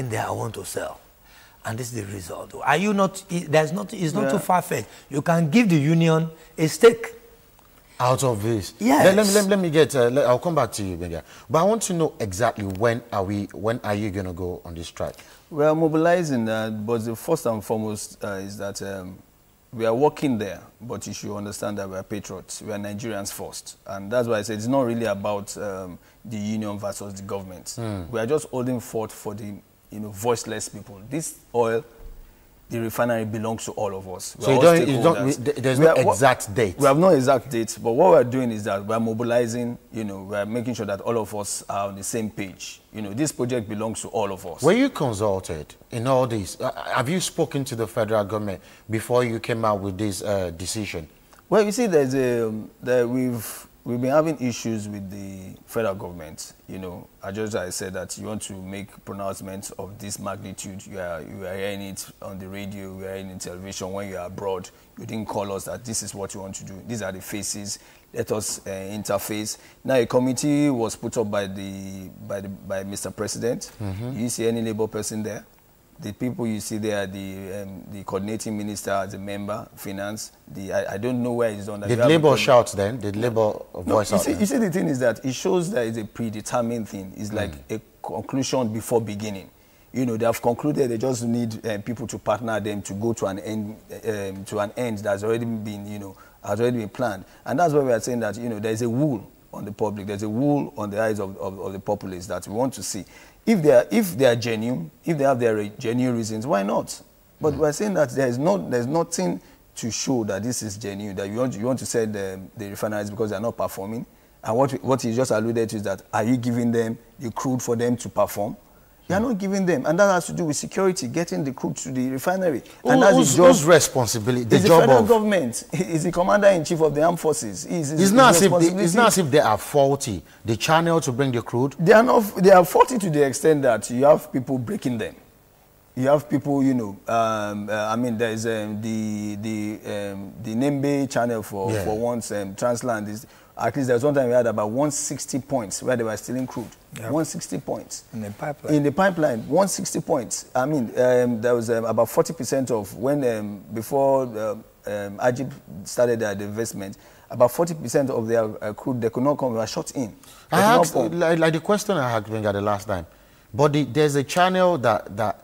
in there, I want to sell. And this is the result. Are you not, it's not too far-fetched. You can give the union a stake. Out of this. Yes. Let me get, I'll come back to you, Benga. But I want to know exactly when are you going to go on this strike? We are mobilizing, but the first and foremost is that we are working there, but you should understand that we are patriots. We are Nigerians first. And that's why I said it's not really about the union versus the government. We are just holding forth for the voiceless people. This oil, the refinery belongs to all of us. So there's no exact date? We have no exact date, but what we're doing is that we're mobilizing, we're making sure that all of us are on the same page. This project belongs to all of us. Were you consulted in all this? Have you spoken to the federal government before you came out with this decision? Well, you see, we've been having issues with the federal government. I said that you want to make pronouncements of this magnitude. You are hearing it on the radio, you are hearing it on television. When you are abroad, you didn't call us that this is what you want to do. These are the faces. Let us interface. Now, a committee was put up by Mr. President. You see any Labour person there? The people you see there, the coordinating minister as a member, finance. I don't know where he's on. Did Labour shout then? Did Labour voice out? You see, the thing is that it shows that it's a predetermined thing. It's like a conclusion before beginning. They have concluded. They just need people to partner them to go to an end that's already been, has already been planned. And that's why we are saying that there's a wool on the public. There's a wool on the eyes of the populace that we want to see. If they are genuine, if they have their genuine reasons, why not? But we're saying that there's nothing to show that this is genuine, that you want to sell the refineries because they're not performing. And what he just alluded to is that, are you giving them the crude for them to perform? You are not giving them. And that has to do with security, getting the crude to the refinery. And that's whose responsibility? The job federal of government. Is the commander-in-chief of the armed forces. It's not as if they are faulty. The channel to bring the crude? They are not. They are faulty to the extent that you have people breaking them. You have people, I mean, there is the Nembe channel for once, Transland is. At least there was one time we had about 160 points where they were stealing crude. 160 points. In the pipeline. In the pipeline, 160 points. I mean, there was about 40% of when, before Ajib started their investment, about 40% of their crude, they could not come, they were shut in. I asked, like the question I had the last time, but there's a channel that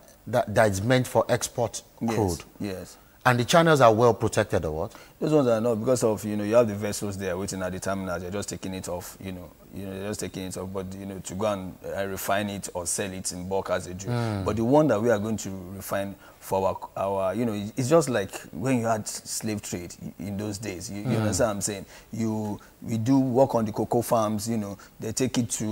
is meant for export crude. Yes. And the channels are well protected or what? Those ones are not, because of, you have the vessels there waiting at the terminal. They're just taking it off, they're just taking it off. But, to go and refine it or sell it in bulk as they do. But the one that we are going to refine for our it's just like when you had slave trade in those days. You understand what I'm saying? We do work on the cocoa farms, they take it to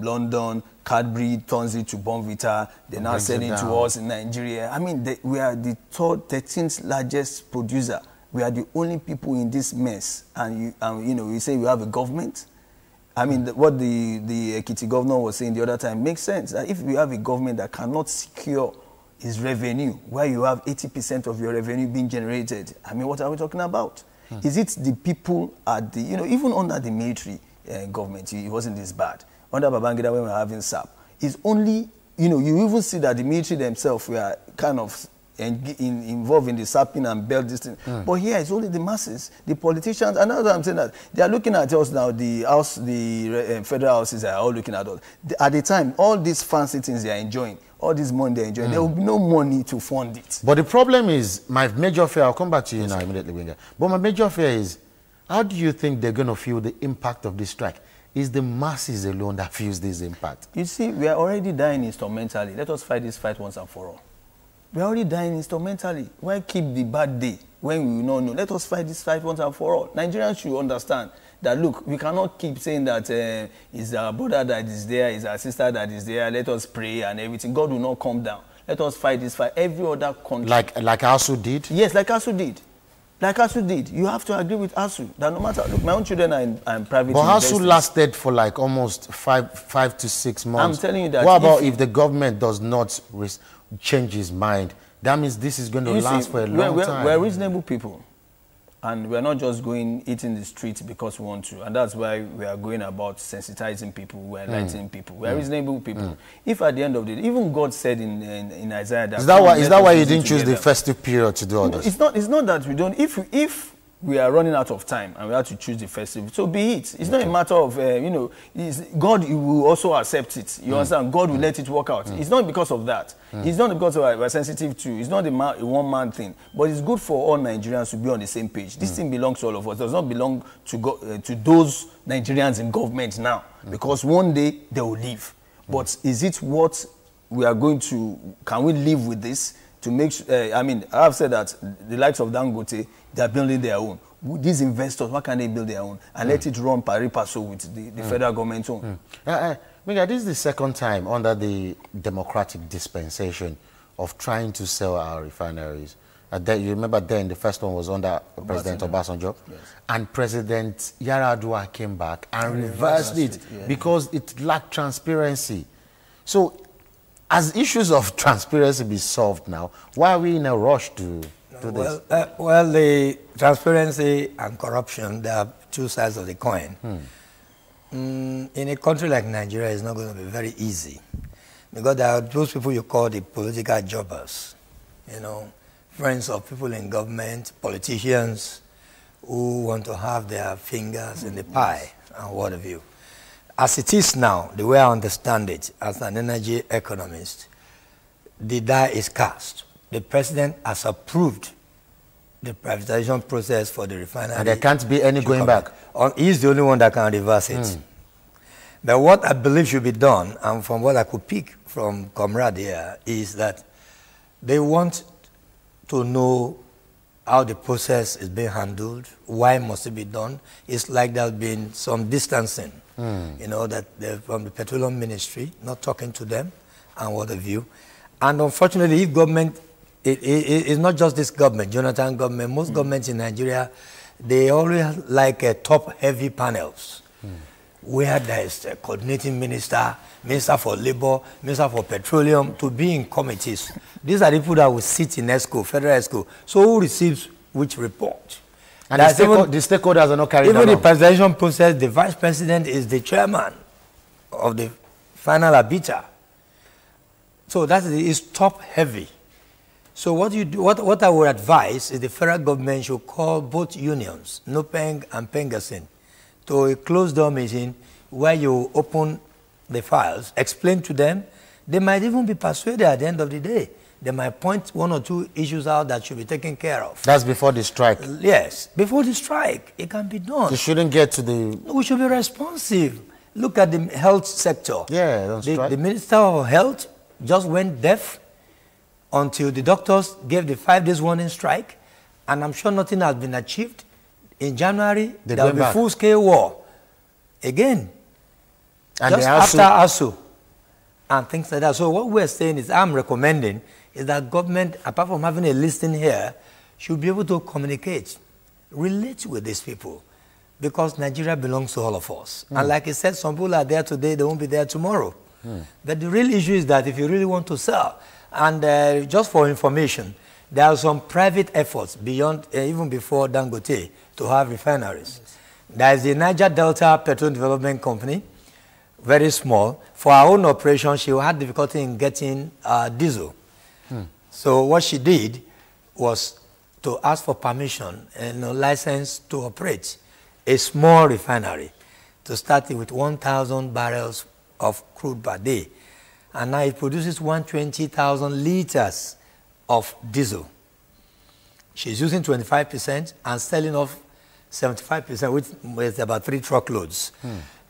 London, Cadbury turns it to Bonvita, they're now selling to us in Nigeria. I mean, we are the 13th largest producer. We are the only people in this mess. And you say we have a government? I mean, what the Ekiti governor was saying the other time makes sense. If we have a government that cannot secure its revenue, where you have 80% of your revenue being generated, I mean, what are we talking about? Is it the people at the, even under the military government, it wasn't this bad. Under Babangida, when we were having SAP, it's only, you even see that the military themselves were kind of involved in the sapping and belt this thing. But here it's only the masses, the politicians. And that's what I'm saying, that they are looking at us now, the federal houses are all looking at us. At the time, all these fancy things they are enjoying, all this money they're enjoying, there will be no money to fund it. But the problem is, my major fear, I'll come back to you now immediately, Winger. But my major fear is, how do you think they're going to feel the impact of this strike? It's the masses alone that feels this impact. You see, we are already dying instrumentally. Let us fight this fight once and for all. We are already dying instrumentally. Why keep the bad day when we will not know? Let us fight this fight once and for all. Nigerians should understand that, look, we cannot keep saying that it's our brother that is there, it's our sister that is there, let us pray and everything. God will not come down. Let us fight this fight. Every other country. Like ASU did? Yes, like ASU did. Like ASU did. You have to agree with ASU that no matter, look, my own children are in private But universities. ASU lasted for like almost five to 6 months. I'm telling you that. What about if the government does not change his mind? That means this is going to last for a long time. We're reasonable people. And we're not just going eating the streets because we want to. And that's why we are going about sensitizing people, we're enlightening people, we're reasonable people. If at the end of the day, even God said in Isaiah that... Is that why you didn't choose the festive period to do all this? It's not that we don't... If we are running out of time and we have to choose the festival, so be it. It's not a matter of, you know, God will also accept it. You understand? God will let it work out. It's not because of that. It's not because we're sensitive to, it's not a one-man thing. But it's good for all Nigerians to be on the same page. This thing belongs to all of us. It does not belong to those Nigerians in government now. Because one day they will leave. But is it what we are going to, can we live with this? To make sure, I mean, I've said that the likes of Dangote, they are building their own. These investors, why can't they build their own? And let it run pari passu with the federal government's own. This is the second time under the democratic dispensation of trying to sell our refineries. You remember then the first one was under President Obasanjo. Yes. And President Yar'Adua came back and reversed it because it lacked transparency. So, as issues of transparency be solved now, why are we in a rush to do this? Well, the transparency and corruption, they are two sides of the coin. In a country like Nigeria, it's not going to be very easy because there are those people you call the political jobbers, you know, friends of people in government, politicians who want to have their fingers in the pie and what have you. As it is now, the way I understand it, as an energy economist, the die is cast. The president has approved the privatization process for the refinery. And there can't be any going back. He's the only one that can reverse it. But what I believe should be done, and from what I could pick from Comrade here, is that they want to know how the process is being handled, why must it be done. It's like there's been some distancing. You know, that they're from the Petroleum Ministry, not talking to them and what have you. And unfortunately, if government, it's not just this government, Jonathan government, most governments in Nigeria, they always like top-heavy panels where there is a coordinating minister, minister for labor, minister for petroleum, to be in committees. These are the people that will sit in ESCO, federal ESCO. So who receives which report? And the stakeholders are not carrying even the privatization process, the vice president is the chairman of the final arbiter. So that is top heavy. So what I would advise is the federal government should call both unions, NUPENG and PENGASIN, to a closed door meeting where you open the files, explain to them. They might even be persuaded at the end of the day. They might point one or two issues out that should be taken care of. That's before the strike? Yes. Before the strike, it can be done. You shouldn't get to the... We should be responsive. Look at the health sector. Yeah, don't strike. The Minister of Health just went deaf until the doctors gave the 5 days warning strike, and I'm sure nothing has been achieved. In January, there will be full-scale war. Again. And just after ASU. And things like that. So what we're saying is, I'm recommending, is that government, apart from having a listing here, should be able to communicate, relate with these people, because Nigeria belongs to all of us. And like I said, some people are there today, they won't be there tomorrow. But the real issue is that if you really want to sell, and just for information, there are some private efforts beyond, even before Dangote, to have refineries. There is the Niger Delta Petroleum Development Company, very small. For our own operation, she had difficulty in getting diesel. So what she did was to ask for permission and a license to operate a small refinery, to start it with 1,000 barrels of crude per day. And now it produces 120,000 liters of diesel. She's using 25% and selling off 75%, which is about 3 truckloads.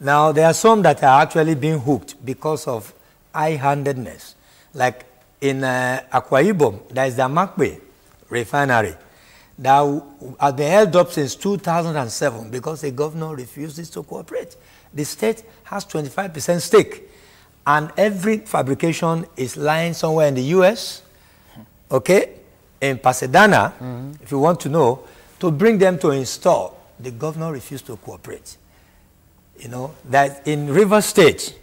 Now, there are some that are actually being hooked because of high-handedness. Like in Akwa Ibom, there is the Amakpe refinery that has been held up since 2007 because the governor refuses to cooperate. The state has 25% stake, and every fabrication is lying somewhere in the U.S., okay, in Pasadena, if you want to know, to bring them to install. The governor refused to cooperate. You know, that in River State,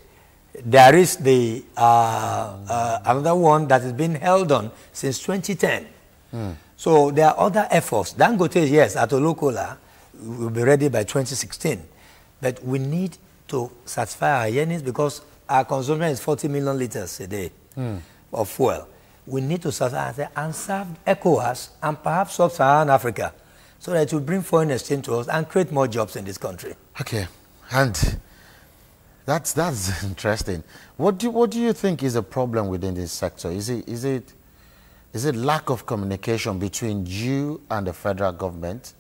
there is the another one that has been held on since 2010. So there are other efforts. Dangote, yes, at Olokola, will be ready by 2016. But we need to satisfy our yearnings because our consumption is 40 million liters a day of fuel. We need to satisfy and serve ECOWAS and perhaps sub-Saharan Africa so that it will bring foreign exchange to us and create more jobs in this country. Okay, and that's interesting. What do you think is a problem within this sector? Is it lack of communication between you and the federal government?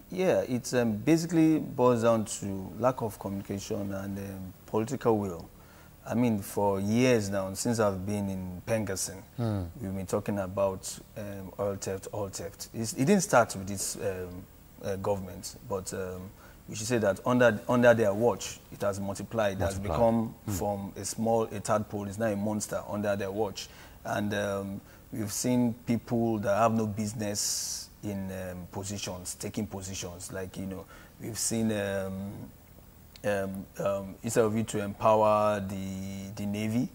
Yeah, it basically boils down to lack of communication and political will. I mean, for years now, since I've been in Pengassin, we've been talking about oil theft. It didn't start with this government, but we should say that under their watch, it has multiplied. It has become from a tadpole, it's now a monster under their watch. And we've seen people that have no business in positions, taking positions. Like, you know, we've seen instead of you to empower the Navy,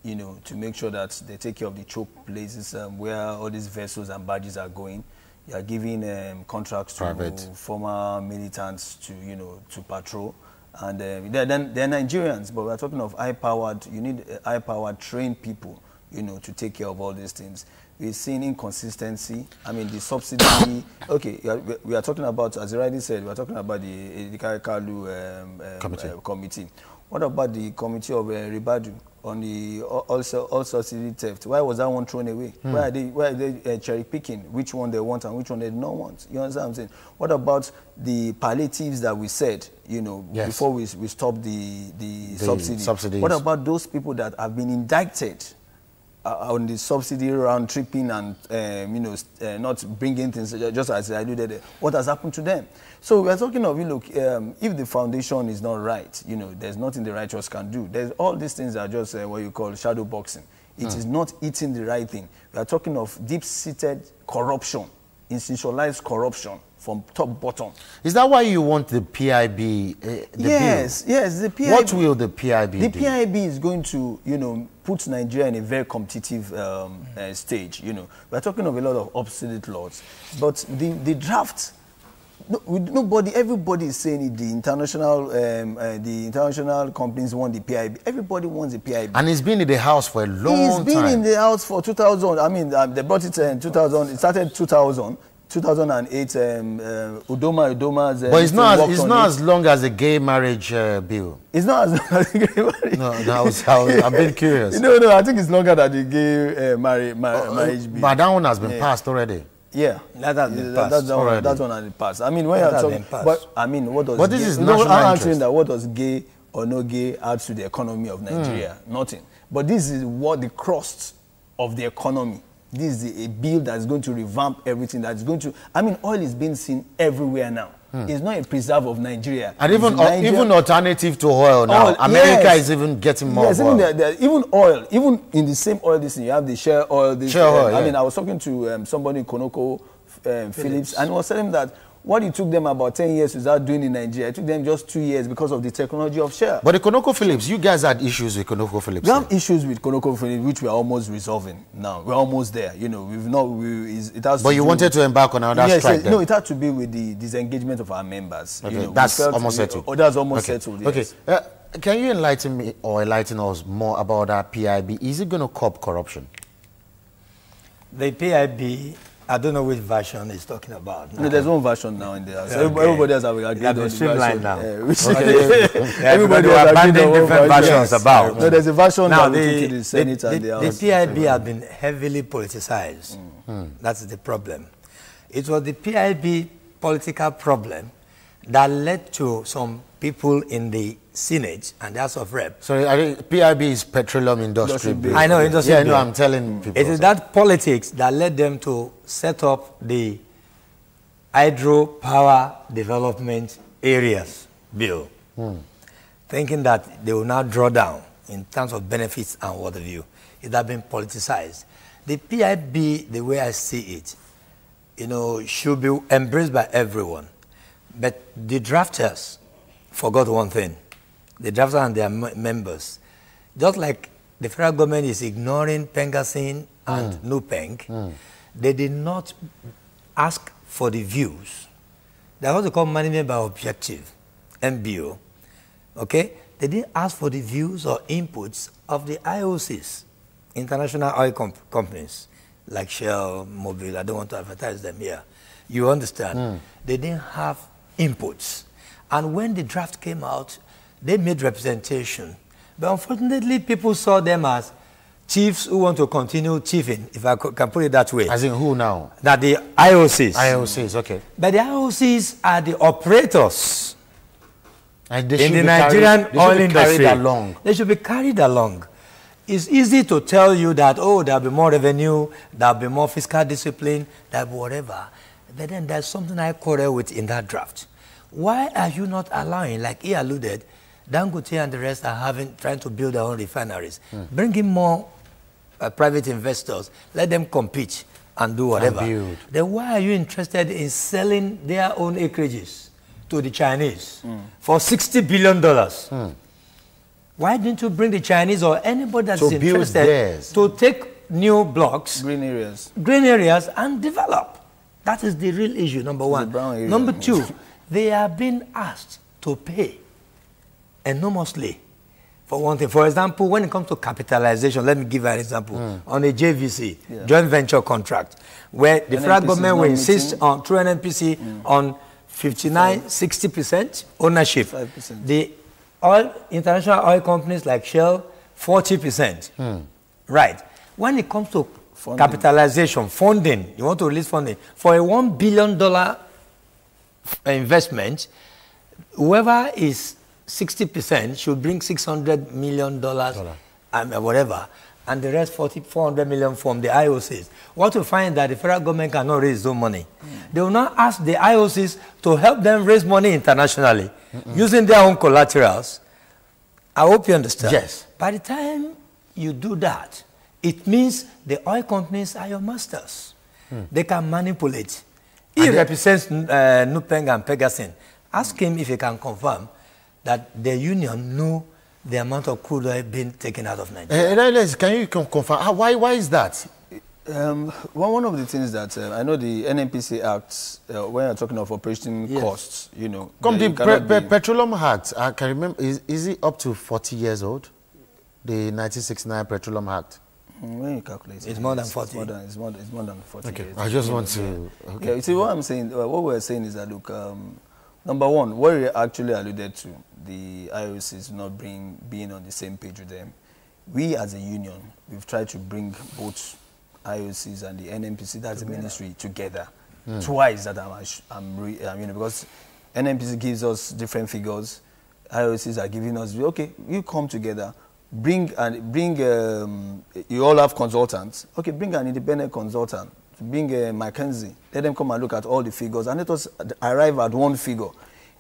you know, to make sure that they take care of the choke places where all these vessels and barges are going, you are giving contracts to former militants to, you know, to patrol. And they're Nigerians, but we're talking of high-powered, you need high-powered trained people, you know, to take care of all these things. We've seen inconsistency. I mean, the subsidy. Okay, we are talking about, as you rightly said, we are talking about the Kalu committee. What about the committee of Ribadu on the all subsidy theft? Why was that one thrown away? Why are they cherry picking which one they want and which one they don't want? You understand what I'm saying? What about the palliatives that we said, you know, before we stopped the subsidies? What about those people that have been indicted on the subsidy round tripping and you know, not bringing things, just as I did? What has happened to them? So we are talking of, you look, if the foundation is not right, you know, there's nothing the righteous can do. There's all these things are just what you call shadow boxing. It is not eating the right thing. We are talking of deep-seated corruption, institutionalized corruption from top bottom. Is that why you want the PIB? Yes, the PIB. What will the PIB do? The PIB is going to, you know, put Nigeria in a very competitive stage. You know, we're talking of a lot of obsolete laws, but the draft. Everybody is saying it. The international companies want the PIB. Everybody wants the PIB. And it's been in the house for a long time. It's been in the house for 2000. I mean, they brought it in 2000. It started 2000. 2008, Udoma's... But it's not as long as the gay marriage bill. It's not as long as the gay marriage. No, I've been curious. No, I think it's longer than the gay marriage bill. But that one has been passed already. Yeah, that has been passed. That one has been passed. I mean, when you're talking... But, I mean, what does... But this is national interest. I'm answering that what does gay or no gay add to the economy of Nigeria? Nothing. But this is what the crust of the economy. This is a bill that's going to revamp everything. That's going to... I mean, oil is being seen everywhere now. It's not a preserve of Nigeria. And even alternative to oil now. Oil, America is even getting more oil. Even oil, even in the same oil, you have the share oil. I mean, I was talking to somebody in Konoko, Phillips, and he was telling me that what it took them about 10 years to start doing in Nigeria, it took them just 2 years because of the technology of share. But the Konoko Phillips, you guys had issues with Konoko Phillips. We have issues with Konoko Phillips, which we are almost resolving now. We're almost there. You know, it has. But you wanted to embark on another strike? No, it had to be with the disengagement of our members. Okay, you know, that's almost settled. That's almost settled. Yes. Okay. Can you enlighten me or enlighten us more about that PIB? Is it going to curb corruption? The PIB. I don't know which version he's talking about. No, there's one version now in there. So everybody else have agreed on the version. Now. Everybody has agreed on different versions about. No, there's a version now that we took to the Senate and the House. The PIB has been heavily politicized. That's the problem. It was the PIB political problem that led to some people in the Senate and the House of Rep. So PIB is petroleum industry bill. I know, industry bill. Yeah, no, I'm telling people. It is that politics that led them to set up the hydropower development areas bill, thinking that they will now draw down in terms of benefits and what have you. It has been politicized. The PIB, the way I see it, you know, should be embraced by everyone. But the drafters forgot one thing. The drafters and their members, just like the federal government is ignoring Pengassin and Nupeng, They did not ask for the views. That's what they call management by objective, MBO. Okay? They didn't ask for the views or inputs of the IOCs, international oil companies, like Shell, Mobil. I don't want to advertise them here. You understand? They didn't have inputs. And when the draft came out, they made representation. But unfortunately, people saw them as chiefs who want to continue chiefing, if I can put it that way. As in who now? That the IOCs. IOCs, okay. But the IOCs are the operators And they in the Nigerian oil industry. Along. They should be carried along. It's easy to tell you that, oh, there'll be more revenue, there'll be more fiscal discipline, there'll be whatever. But then there's something I quarrel with in that draft. Why are you not allowing, like he alluded, Dangote and the rest are trying to build their own refineries? Bring in more private investors. Let them compete and do whatever. And then why are you interested in selling their own acreages to the Chinese for $60 billion? Why didn't you bring the Chinese or anybody that's interested to take new blocks, green areas, and develop? That is the real issue, number one. Number two, they are being asked to pay enormously for one thing. For example, when it comes to capitalization, let me give an example. On a JVC, joint venture contract, where the federal government will insist on, through NNPC, on 60% ownership. 5%. The international oil companies like Shell, 40%. Right. When it comes to capitalization, funding, you want to release funding, for a $1 billion investment, whoever is 60% should bring $600 million, whatever, and the rest 400 million from the IOCs. What you find that the federal government cannot raise its own money. They will not ask the IOCs to help them raise money internationally using their own collaterals. I hope you understand. Yes. By the time you do that, it means the oil companies are your masters. They can manipulate. He represents Nupeng and Pegasin. Ask him if he can confirm that the union knew the amount of crude oil being taken out of Nigeria. Can you confirm? Why is that? One of the things that I know the NNPC Act, when you're talking of operating costs, you know. The Petroleum Act, I can remember, is it up to 40 years old? The 1969 Petroleum Act? When you calculate it's more than 40. It's more than 40 okay. years. I just want to... Okay. Yeah, you see, what I'm saying, what we're saying is that, look, number one, what we actually alluded to, the IOCs not being on the same page with them. We as a union, we've tried to bring both IOCs and the NNPC, that's the ministry, together. Twice that because NNPC gives us different figures, IOCs are giving us, okay, you come together, bring you all have consultants, okay, bring an independent consultant, bring McKinsey, let them come and look at all the figures, and let us arrive at one figure.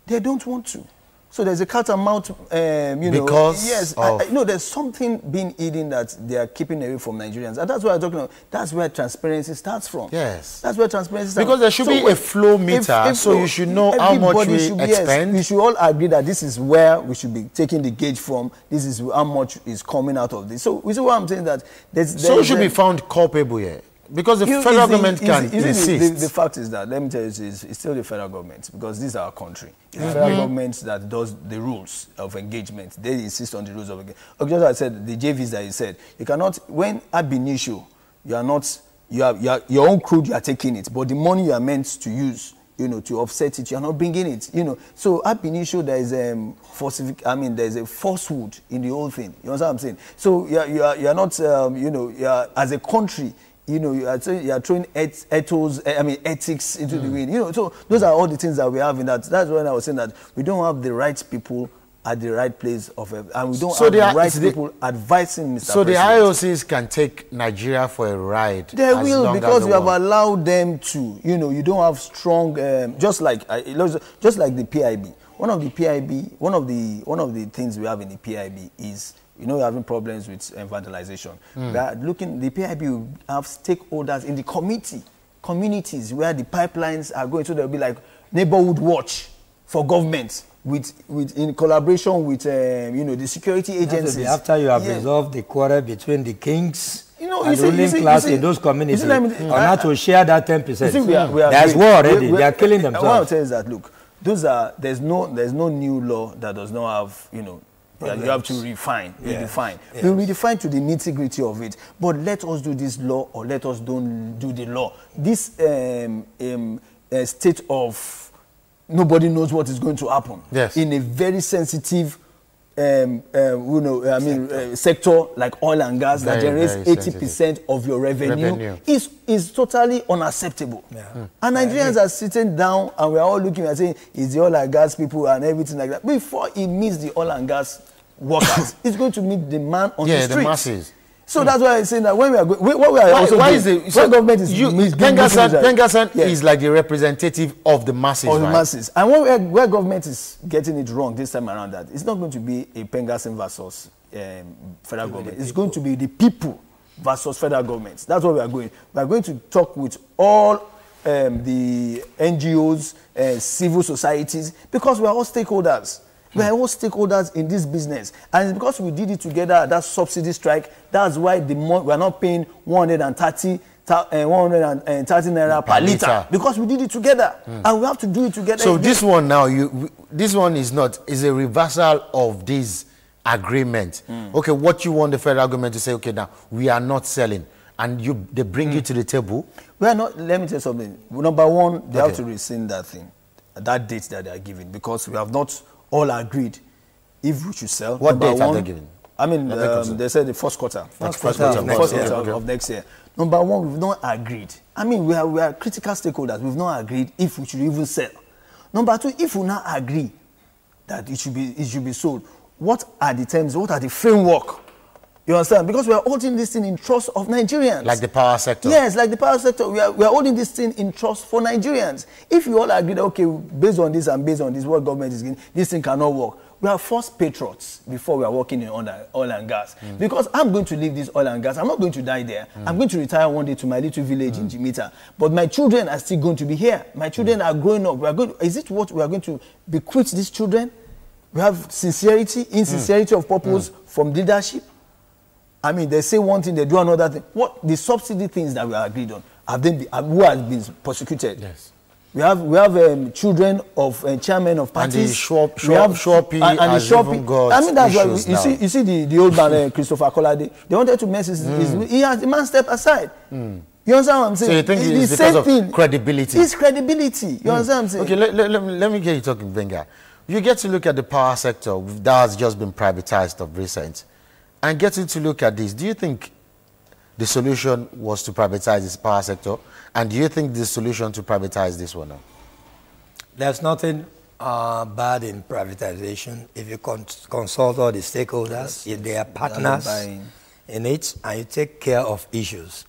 They don't want to. So there's a cat and mouse, because yes, there's something being hidden that they are keeping away from Nigerians, and that's what I'm talking about. That's where transparency starts from. Yes, that's where transparency starts. Because there should be a flow meter, so you should know how much we expend. Yes, we should all agree that this is where we should be taking the gauge from. This is how much is coming out of this. So we see what I'm saying, that so we should be found culpable here. Because the federal government can insist. The fact is that, let me tell you, it's still the federal government, because this is our country. It's the federal government that does the rules of engagement. They insist on the rules of engagement. Okay, just like I said, the JVs that you said, you cannot, when ab initio, you are not, you are your own crude, you are taking it, but the money you are meant to use, to offset it, you are not bringing it, So ab initio, there is there's a falsehood in the whole thing. You understand what I'm saying? So you are not, you are, as a country, you are throwing ethics into the wind. So those are all the things that we have in that. That's when I was saying that we don't have the right people at the right place and we don't have the right people advising Mr. So President. the IOCs can take Nigeria for a ride. They will, because we have allowed them to. You don't have strong, just like the PIB. One of the things we have in the PIB is, we're having problems with vandalization. The PIB will have stakeholders in the communities where the pipelines are going. So there will be like neighborhood watch for government in collaboration with the security agencies. After you have resolved the quarrel between the kings No, and the ruling class in those communities on how to share that 10%. There's war already. They are killing themselves. What I'm saying is that, look, there's no new law that does not have, you have to redefine. Yes. We redefine to the nitty-gritty of it. But let us do this law or let us don't do the law. This state of nobody knows what is going to happen in a very sensitive sector like oil and gas that generates 80% of your revenue is totally unacceptable. And Nigerians are sitting down and we're all looking and saying, is the oil and gas people and everything like that. Before it meets the oil and gas workers, it's going to meet the man on the street. The masses. So that's why I'm saying that when we are going, what we are also doing, government is Pengasan is like the representative of the masses, of the masses. And where government is getting it wrong this time around, that it's not going to be a Pengasan versus federal government. It's going to be the people versus federal government. That's what we are going. We are going to talk with all the NGOs, civil societies, because we are all stakeholders. We are all stakeholders in this business. And because we did it together, that subsidy strike, that's why we are not paying 130 naira per liter. Because we did it together. And we have to do it together. So this one now, this one is a reversal of this agreement. Okay, what you want the federal government to say, okay, now, we are not selling. And they bring you to the table. We are not, let me tell you something. Number one, they have to rescind that thing, that date that they are giving, because we have not all agreed if we should sell. What date are they giving? I mean, they said the first quarter. First quarter of next year. Number one, we've not agreed. I mean, we are critical stakeholders. We've not agreed if we should even sell. Number two, if we not agree that it should be sold, what are the terms? What are the framework? You understand? Because we are holding this thing in trust of Nigerians. Like the power sector. Yes, like the power sector. We are holding this thing in trust for Nigerians. If you all agree that, okay, based on this and based on this, what government is getting, this thing cannot work. We are first patriots before we are working in oil and gas. Because I'm going to leave this oil and gas. I'm not going to die there. I'm going to retire one day to my little village in Jimita. But my children are still going to be here. My children are growing up. Is it what we are going to bequeath these children? We have sincerity, insincerity of purpose from leadership. I mean, they say one thing, they do another thing. What the subsidy things that we are agreed on, who has been prosecuted? Yes. We have children of chairmen of parties. And the Shopee has even got. I mean, that's why you see the old man Christopher Kolade. They wanted to mess his. The man stepped aside. You understand what I'm saying? So you think it's because of credibility? It's credibility. You understand what I'm saying? Okay, let me get you talking, Benga. You get to look at the power sector that has just been privatized of recent. And getting to look at this, do you think the solution was to privatize this power sector? And do you think the solution to privatize this one now? There's nothing bad in privatization if you consult all the stakeholders, if they are partners in it, and you take care of issues.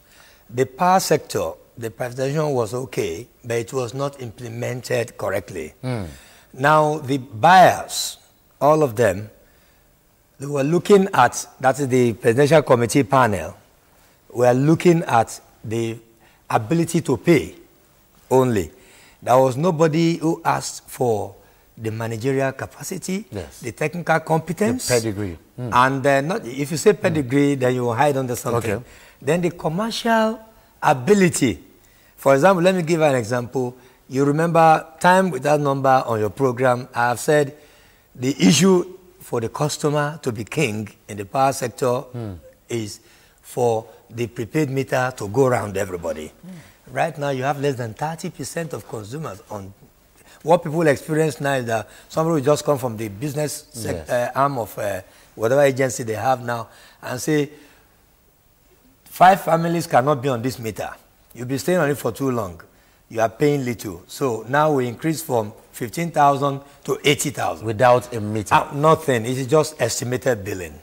The power sector, the privatization was okay, but it was not implemented correctly. Now, the buyers, all of them, they were looking at, that is the Presidential Committee panel, were looking at the ability to pay only. There was nobody who asked for the managerial capacity, the technical competence, the pedigree. And if you say pedigree, then you will hide under something. Okay. Then the commercial ability. For example, let me give an example. You remember time without number on your program, I have said the issue for the customer to be king in the power sector is for the prepaid meter to go around everybody. Right now, you have less than 30% of consumers on. What people experience now is that somebody will just come from the business arm of whatever agency they have now and say, 5 families cannot be on this meter. You'll be staying on it for too long. You are paying little. So now we increase from 15,000 to 80,000. Without a meter? Nothing. It is just estimated billing.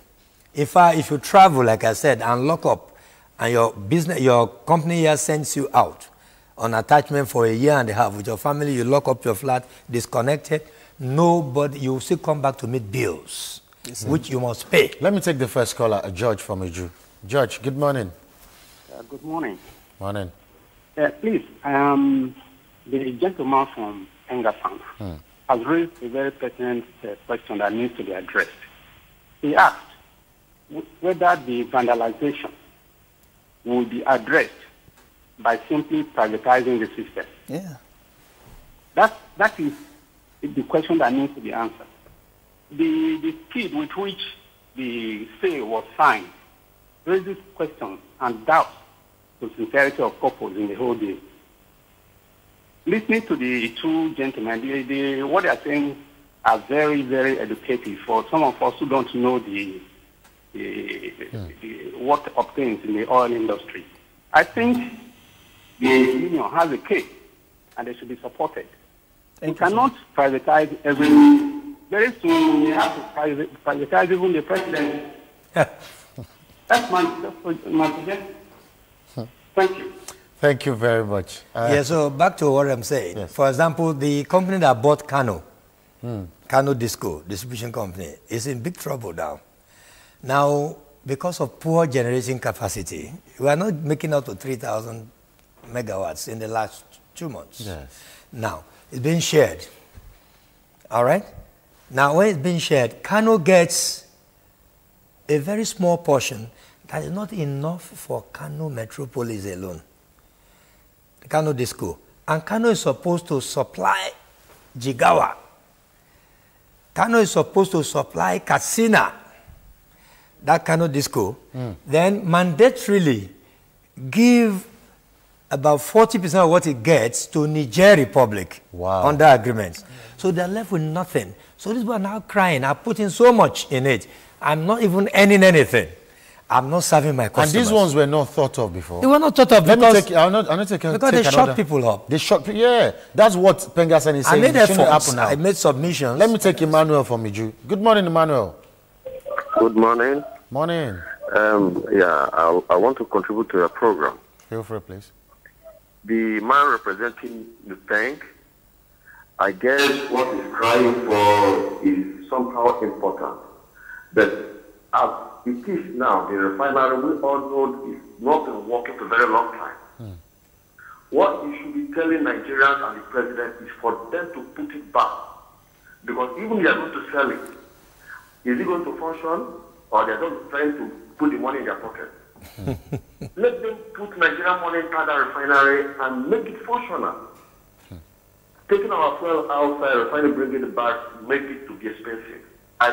In fact, if you travel, like I said, and lock up, and your company here sends you out on attachment for a year and a half with your family, you lock up your flat, disconnected, nobody, you will still come back to meet bills, which you must pay. Let me take the first caller, George from Iju. George, good morning. Good morning. Morning. Please, the gentleman from Engasan has raised a very pertinent question that needs to be addressed. He asked whether the vandalization will be addressed by simply privatizing the system? Yeah. That is the question that needs to be answered. The speed with which the sale was signed raises questions and doubts to sincerity of purpose in the whole deal. Listening to the two gentlemen, what they are saying are very, very educative for some of us who don't know what obtains in the oil industry. I think the union has a case and they should be supported. You cannot privatize everything. Very soon you have to privatize even the president. That's my suggestion. Thank you. Thank you very much. Yeah, so back to what I'm saying. Yes. For example, the company that bought Kano, Kano Disco, distribution company, is in big trouble now. Now, because of poor generation capacity, we are not making up to 3,000 megawatts in the last 2 months. Yes. Now, it's being shared. All right? Now, when it's being shared, Kano gets a very small portion that is not enough for Kano Metropolis alone. Kano Disco. And Kano is supposed to supply Jigawa. Kano is supposed to supply Katsina. That Kano Disco. Then mandatorily give about 40% of what it gets to Niger Republic under agreements. So they're left with nothing. So these people are now crying. I'm putting so much in it. I'm not even earning anything. I'm not serving my customers. And these ones were not thought of before. They were not thought of because they shut people up. They shut people. Yeah, that's what Pengasan is saying. I made efforts. I made submissions. Let me take Emmanuel from Iju. Good morning, Emmanuel. Good morning. Morning. I want to contribute to your program. Feel free, please. The man representing the bank, I guess what he's crying for is somehow important. But as it is now, the refinery, we all know it's not been working for a very long time. What you should be telling Nigerians and the president is for them to put it back. Because even if they are going to sell it, is it going to function or they are just trying to put the money in their pocket? Let them put Nigerian money inside the refinery and make it functional. Taking our fuel outside, refinery, bringing it back, make it to be expensive. I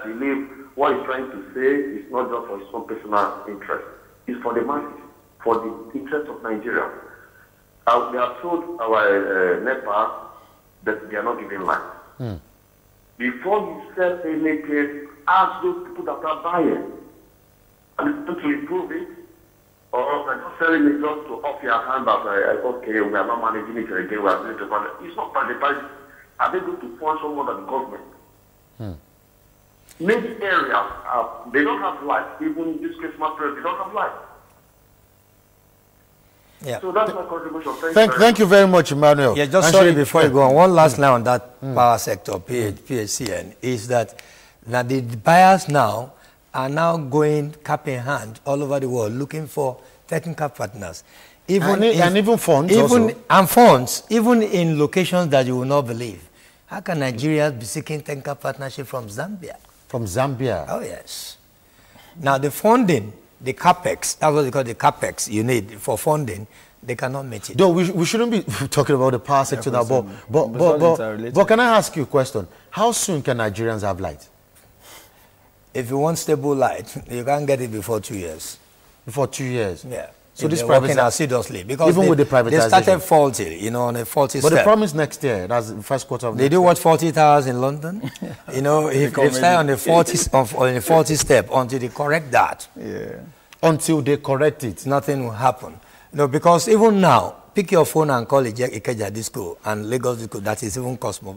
believe what he's trying to say is not just for his own personal interest. It's for the masses, for the interest of Nigeria. We have told our NEPA that they are not giving life. Before you sell anything, ask those people that are buying. And to improve it, or just selling it just to off your hand that okay, we are not managing it again, we are going to manage. It's not privatized. Are they going to function more than the government? Many areas, they don't have light. Even this Christmas period, they don't have light. Yeah. So that's my contribution. Thank you very much, Emmanuel. Yeah, just sorry before you go on. One last line on that power sector, PHCN, is that the buyers now are now going cap in hand all over the world looking for technical partners. Even funds even in locations that you will not believe. How can Nigeria be seeking technical partnership from Zambia? From Zambia? Oh, yes. Now, the funding, the capex, that's what they call the capex you need for funding, they cannot meet it. Though we shouldn't be talking about the power sector now, but can I ask you a question? How soon can Nigerians have light? If you want stable light, you can't get it before 2 years. Before 2 years? Yeah. So this working assiduously because even with the privatization, they started faulty, on a faulty step. But the promise next year, that's the first quarter of next year. They do what 40 towers in London? If they stay on the 40 step until they correct that. Yeah. Until they correct it. Nothing will happen. Because even now, pick your phone and call Ikeja Disco and Lagos Disco, that is even Cosmo